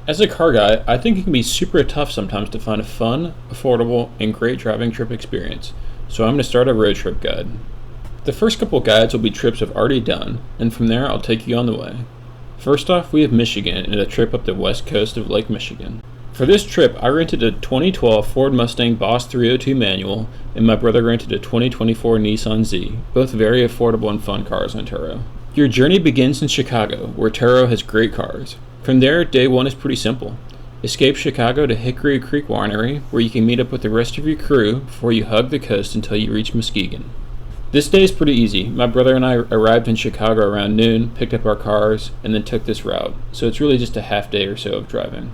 As a car guy, I think it can be super tough sometimes to find a fun, affordable, and great driving trip experience, so I'm going to start a road trip guide. The first couple guides will be trips I've already done, and from there I'll take you on the way. First off, we have Michigan and a trip up the west coast of Lake Michigan. For this trip, I rented a 2012 Ford Mustang Boss 302 manual, and my brother rented a 2024 Nissan Z, both very affordable and fun cars on Turo. Your journey begins in Chicago, where Turo has great cars. From there, day one is pretty simple. Escape Chicago to Hickory Creek Winery, where you can meet up with the rest of your crew before you hug the coast until you reach Muskegon. This day is pretty easy. My brother and I arrived in Chicago around noon, picked up our cars, and then took this route, so it's really just a half day or so of driving.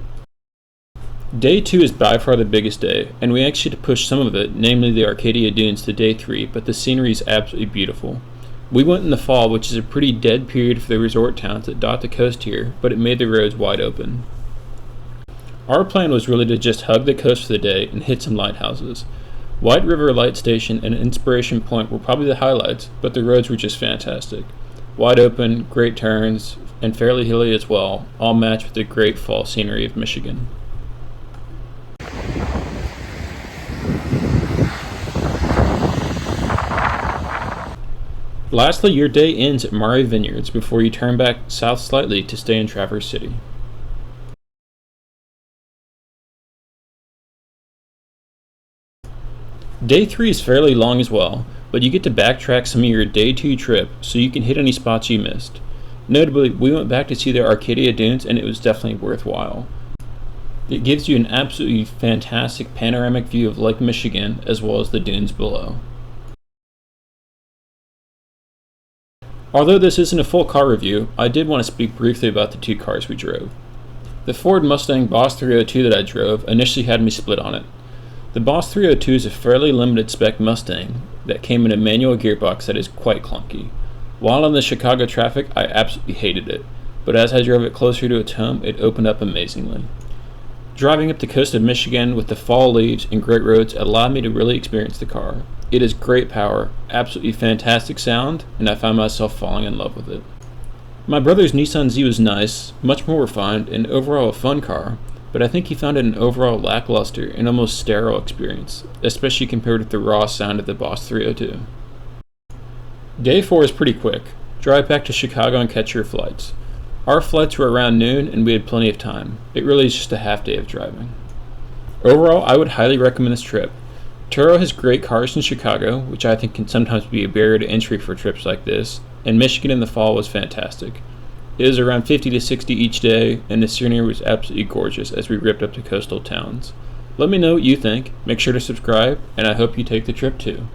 Day 2 is by far the biggest day, and we actually had to push some of it, namely the Arcadia Dunes, to day 3, but the scenery is absolutely beautiful. We went in the fall, which is a pretty dead period for the resort towns that dot the coast here, but it made the roads wide open. Our plan was really to just hug the coast for the day and hit some lighthouses. White River Light Station and Inspiration Point were probably the highlights, but the roads were just fantastic. Wide open, great turns, and fairly hilly as well, all matched with the great fall scenery of Michigan. Lastly, your day ends at Murray Vineyards before you turn back south slightly to stay in Traverse City. Day 3 is fairly long as well, but you get to backtrack some of your day 2 trip so you can hit any spots you missed. Notably, we went back to see the Arcadia Dunes and it was definitely worthwhile. It gives you an absolutely fantastic panoramic view of Lake Michigan as well as the dunes below. Although this isn't a full car review, I did want to speak briefly about the two cars we drove. The Ford Mustang Boss 302 that I drove initially had me split on it. The Boss 302 is a fairly limited spec Mustang that came in a manual gearbox that is quite clunky. While in the Chicago traffic, I absolutely hated it, but as I drove it closer to its home, it opened up amazingly. Driving up the coast of Michigan with the fall leaves and great roads allowed me to really experience the car. It has great power, absolutely fantastic sound, and I found myself falling in love with it. My brother's Nissan Z was nice, much more refined, and overall a fun car, but I think he found it an overall lackluster and almost sterile experience, especially compared with the raw sound of the Boss 302. Day 4 is pretty quick. Drive back to Chicago and catch your flights. Our flights were around noon and we had plenty of time. It really is just a half day of driving. Overall, I would highly recommend this trip. Turo has great cars in Chicago, which I think can sometimes be a barrier to entry for trips like this, and Michigan in the fall was fantastic. It was around 50 to 60 each day, and the scenery was absolutely gorgeous as we ripped up the coastal towns. Let me know what you think, make sure to subscribe, and I hope you take the trip too.